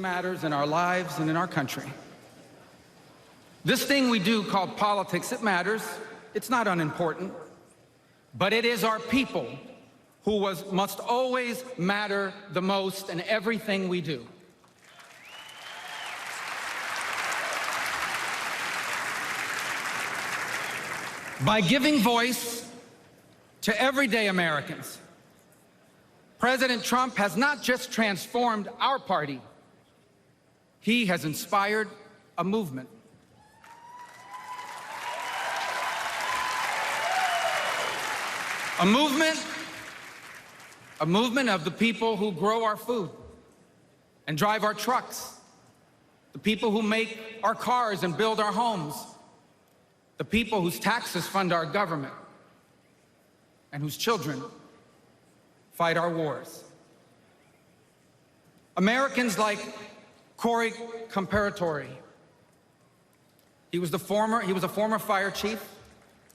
matters in our lives and in our country. This thing we do called politics, it matters. It's not unimportant. But it is our people who must always matter the most in everything we do. By giving voice to everyday Americans, President Trump has not just transformed our party, he has inspired a movement. A movement of the people who grow our food and drive our trucks, the people who make our cars and build our homes, the people whose taxes fund our government, and whose children fight our wars. Americans like Corey Comparatori. He was a former fire chief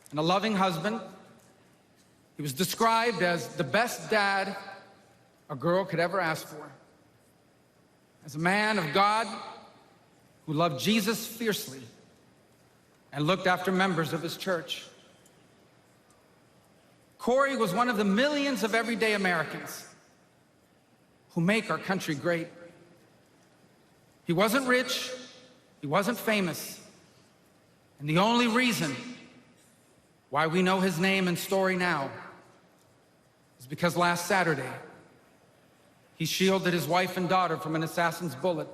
and a loving husband. He was described as the best dad a girl could ever ask for. As a man of God who loved Jesus fiercely and looked after members of his church. Corey was one of the millions of everyday Americans who make our country great. He wasn't rich, he wasn't famous, and the only reason why we know his name and story now is because last Saturday, he shielded his wife and daughter from an assassin's bullet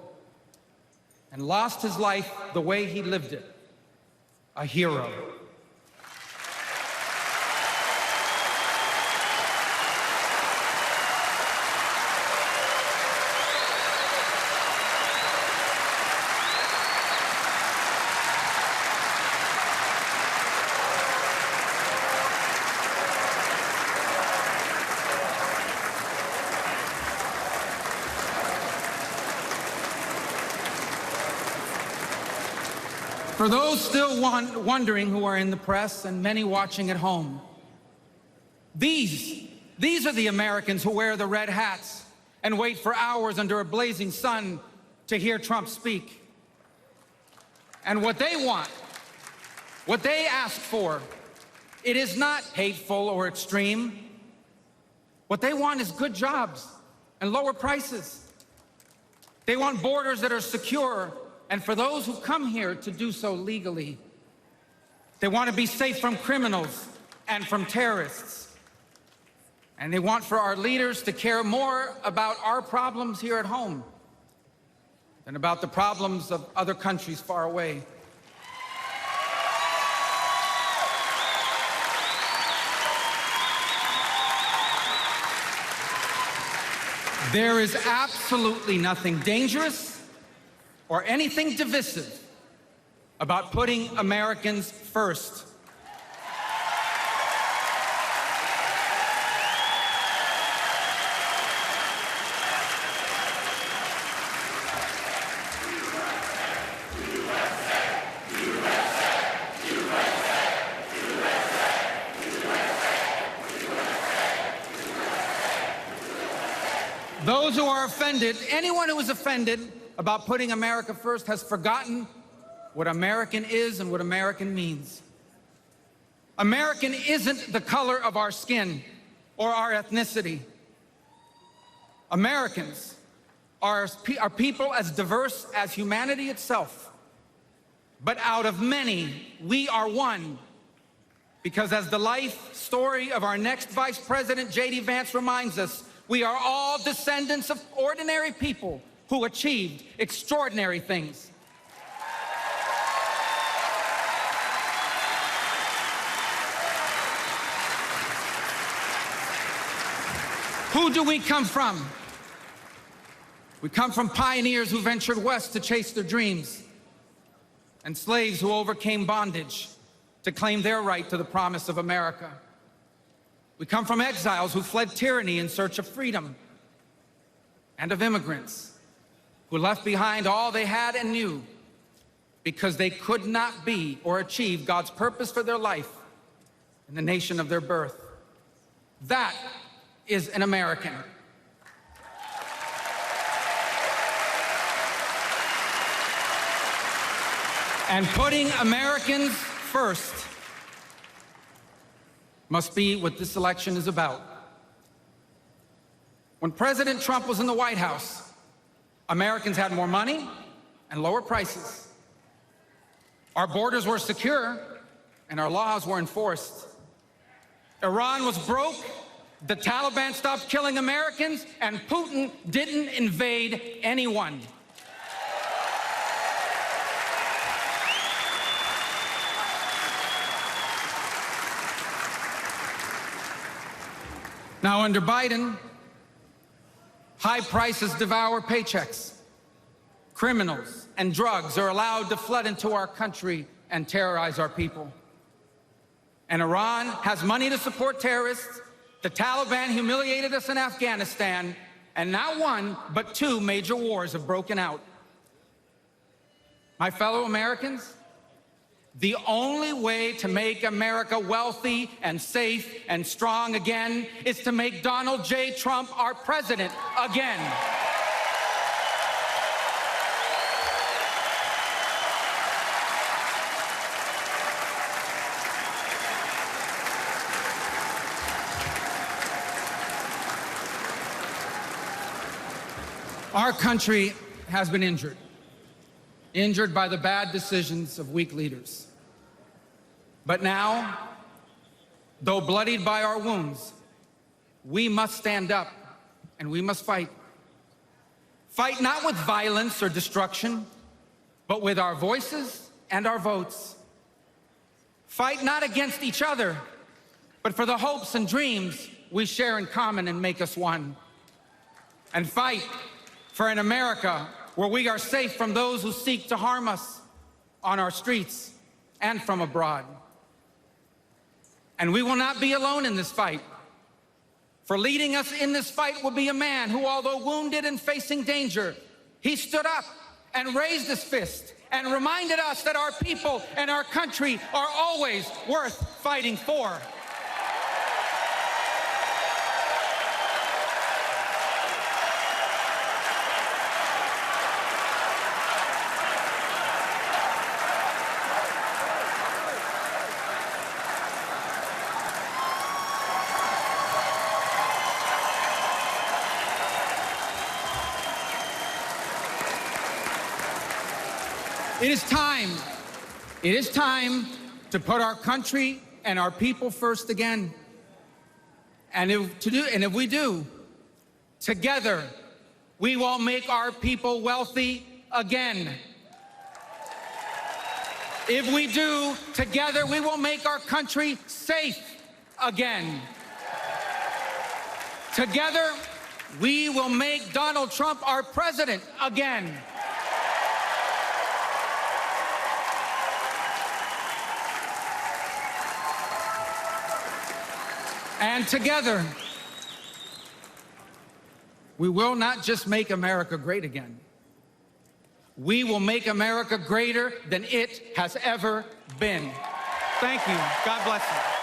and lost his life the way he lived it, a hero. For those still wondering who are in the press and many watching at home, these are the Americans who wear the red hats and wait for hours under a blazing sun to hear Trump speak. And what they want, what they ask for, it is not hateful or extreme. What they want is good jobs and lower prices. They want borders that are secure, and for those who come here to do so legally. They want to be safe from criminals and from terrorists. And they want for our leaders to care more about our problems here at home than about the problems of other countries far away. There is absolutely nothing dangerous or anything divisive about putting Americans first. Those who are offended, anyone who is offended about putting America first has forgotten what American is and what American means. American isn't the color of our skin or our ethnicity. Americans are people as diverse as humanity itself. But out of many, we are one. Because as the life story of our next Vice President, J.D. Vance, reminds us, we are all descendants of ordinary people who achieved extraordinary things. Who do we come from? We come from pioneers who ventured west to chase their dreams, and slaves who overcame bondage to claim their right to the promise of America. We come from exiles who fled tyranny in search of freedom, and of immigrants who left behind all they had and knew because they could not be or achieve God's purpose for their life in the nation of their birth. That is an American. And putting Americans first must be what this election is about. When President Trump was in the White House, Americans had more money and lower prices. Our borders were secure and our laws were enforced. Iran was broke, the Taliban stopped killing Americans, and Putin didn't invade anyone. Now, under Biden, high prices devour paychecks. Criminals and drugs are allowed to flood into our country and terrorize our people. And Iran has money to support terrorists. The Taliban humiliated us in Afghanistan, and not one, but two major wars have broken out. My fellow Americans, the only way to make America wealthy and safe and strong again is to make Donald J. Trump our president again. Our country has been injured by the bad decisions of weak leaders. But now, though bloodied by our wounds, we must stand up and we must fight. Fight not with violence or destruction, but with our voices and our votes. Fight not against each other, but for the hopes and dreams we share in common and make us one. And fight for an America where we are safe from those who seek to harm us on our streets and from abroad. And we will not be alone in this fight. For leading us in this fight will be a man who, although wounded and facing danger, he stood up and raised his fist and reminded us that our people and our country are always worth fighting for. It is time to put our country and our people first again. And if we do, together, we will make our people wealthy again. If we do, together, we will make our country safe again. Together, we will make Donald Trump our president again. And together, we will not just make America great again. We will make America greater than it has ever been. Thank you. God bless you.